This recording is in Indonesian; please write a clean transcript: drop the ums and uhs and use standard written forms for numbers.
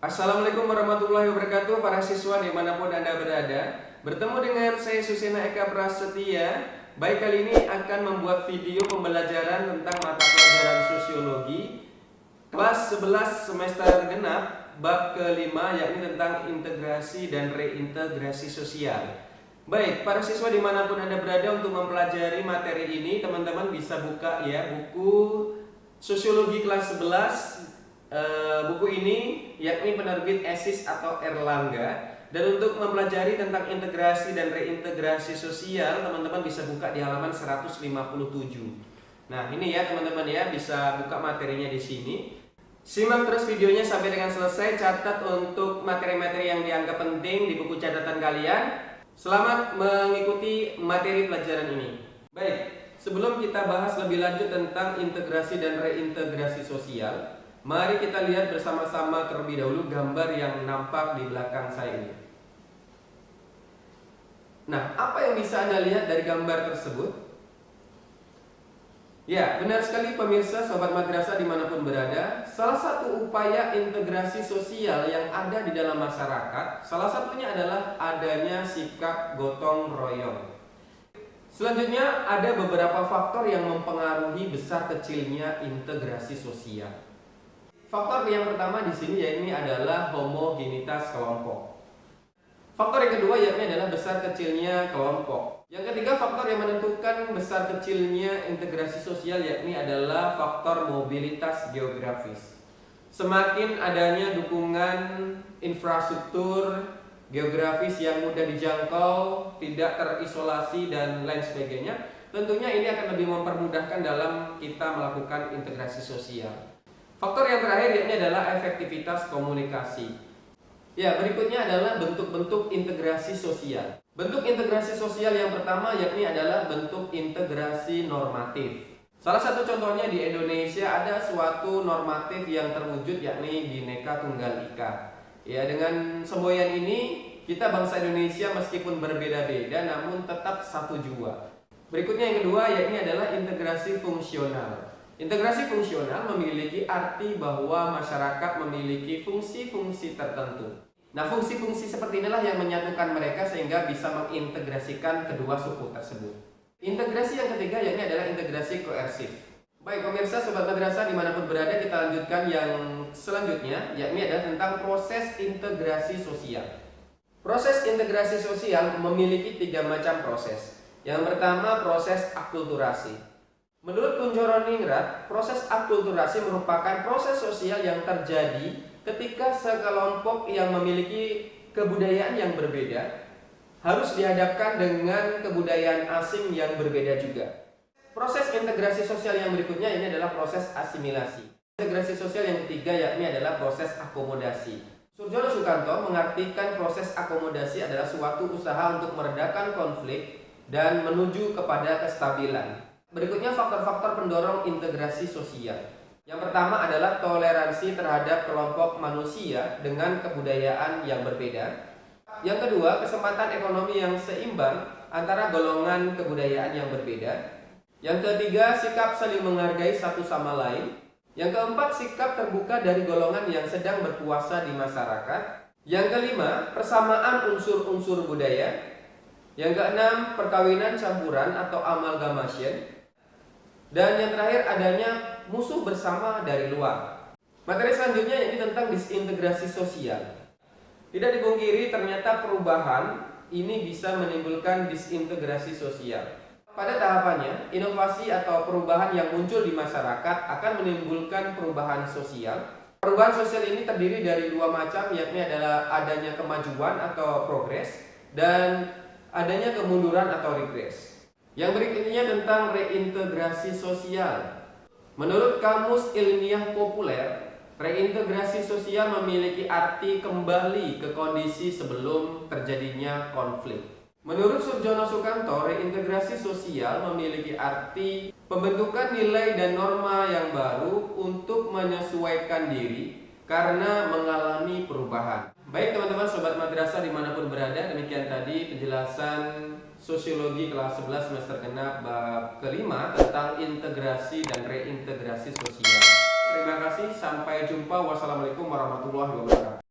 Assalamualaikum warahmatullahi wabarakatuh, para siswa dimanapun Anda berada. Bertemu dengan saya Susena Eka Prasetya. Baik, kali ini akan membuat video pembelajaran tentang mata pelajaran sosiologi kelas 11 semester genap bab kelima, yakni tentang integrasi dan reintegrasi sosial. Baik, para siswa dimanapun Anda berada, untuk mempelajari materi ini teman-teman bisa buka ya buku sosiologi kelas 11. Buku ini yakni penerbit ESIS atau Erlangga. Dan untuk mempelajari tentang integrasi dan reintegrasi sosial, teman-teman bisa buka di halaman 157. Nah, ini ya teman-teman ya, bisa buka materinya di sini. Simak terus videonya sampai dengan selesai. Catat untuk materi-materi yang dianggap penting di buku catatan kalian. Selamat mengikuti materi pelajaran ini. Baik, sebelum kita bahas lebih lanjut tentang integrasi dan reintegrasi sosial, mari kita lihat bersama-sama terlebih dahulu gambar yang nampak di belakang saya ini. Nah, apa yang bisa Anda lihat dari gambar tersebut? Ya, benar sekali pemirsa, sobat madrasah dimanapun berada. Salah satu upaya integrasi sosial yang ada di dalam masyarakat, salah satunya adalah adanya sikap gotong royong. Selanjutnya ada beberapa faktor yang mempengaruhi besar kecilnya integrasi sosial. Faktor yang pertama di sini yakni adalah homogenitas kelompok. Faktor yang kedua yakni adalah besar kecilnya kelompok. Yang ketiga, faktor yang menentukan besar kecilnya integrasi sosial yakni adalah faktor mobilitas geografis. Semakin adanya dukungan infrastruktur geografis yang mudah dijangkau, tidak terisolasi dan lain sebagainya, tentunya ini akan lebih mempermudahkan dalam kita melakukan integrasi sosial. Faktor yang terakhir yakni adalah efektivitas komunikasi. Ya, berikutnya adalah bentuk-bentuk integrasi sosial. Bentuk integrasi sosial yang pertama yakni adalah bentuk integrasi normatif. Salah satu contohnya di Indonesia ada suatu normatif yang terwujud yakni Bhinneka Tunggal Ika. Ya, dengan semboyan ini kita bangsa Indonesia meskipun berbeda-beda namun tetap satu jua. Berikutnya yang kedua yakni adalah integrasi fungsional. Integrasi fungsional memiliki arti bahwa masyarakat memiliki fungsi-fungsi tertentu. Nah, fungsi-fungsi seperti inilah yang menyatukan mereka sehingga bisa mengintegrasikan kedua suku tersebut. Integrasi yang ketiga yakni adalah integrasi koersif. Baik pemirsa, sobat madrasah dimanapun berada, kita lanjutkan yang selanjutnya, yakni adalah tentang proses integrasi sosial. Proses integrasi sosial memiliki 3 macam proses. Yang pertama, proses akulturasi. Menurut Kunchoro-Ningrat, proses akulturasi merupakan proses sosial yang terjadi ketika sekelompok yang memiliki kebudayaan yang berbeda harus dihadapkan dengan kebudayaan asing yang berbeda juga. Proses integrasi sosial yang berikutnya ini adalah proses asimilasi. Integrasi sosial yang ketiga yakni adalah proses akomodasi. Soedjono Sukanto mengartikan proses akomodasi adalah suatu usaha untuk meredakan konflik dan menuju kepada kestabilan. Berikutnya faktor-faktor pendorong integrasi sosial. Yang pertama adalah toleransi terhadap kelompok manusia dengan kebudayaan yang berbeda. Yang kedua, kesempatan ekonomi yang seimbang antara golongan kebudayaan yang berbeda. Yang ketiga, sikap saling menghargai satu sama lain. Yang keempat, sikap terbuka dari golongan yang sedang berkuasa di masyarakat. Yang kelima, persamaan unsur-unsur budaya. Yang keenam, perkawinan campuran atau amalgamation. Dan yang terakhir adanya musuh bersama dari luar. Materi selanjutnya ini tentang disintegrasi sosial. Tidak dipungkiri ternyata perubahan ini bisa menimbulkan disintegrasi sosial. Pada tahapannya, inovasi atau perubahan yang muncul di masyarakat akan menimbulkan perubahan sosial. Perubahan sosial ini terdiri dari 2 macam, yakni adalah adanya kemajuan atau progres dan adanya kemunduran atau regres. Yang berikutnya tentang reintegrasi sosial. Menurut Kamus Ilmiah Populer, reintegrasi sosial memiliki arti kembali ke kondisi sebelum terjadinya konflik. Menurut Soedjono Sukanto, reintegrasi sosial memiliki arti pembentukan nilai dan norma yang baru untuk menyesuaikan diri karena mengalami perubahan. Baik teman-teman sobat madrasah dimanapun berada, demikian tadi penjelasan sosiologi kelas 11 semester genap bab kelima tentang integrasi dan reintegrasi sosial. Terima kasih, sampai jumpa. Wassalamualaikum warahmatullahi wabarakatuh.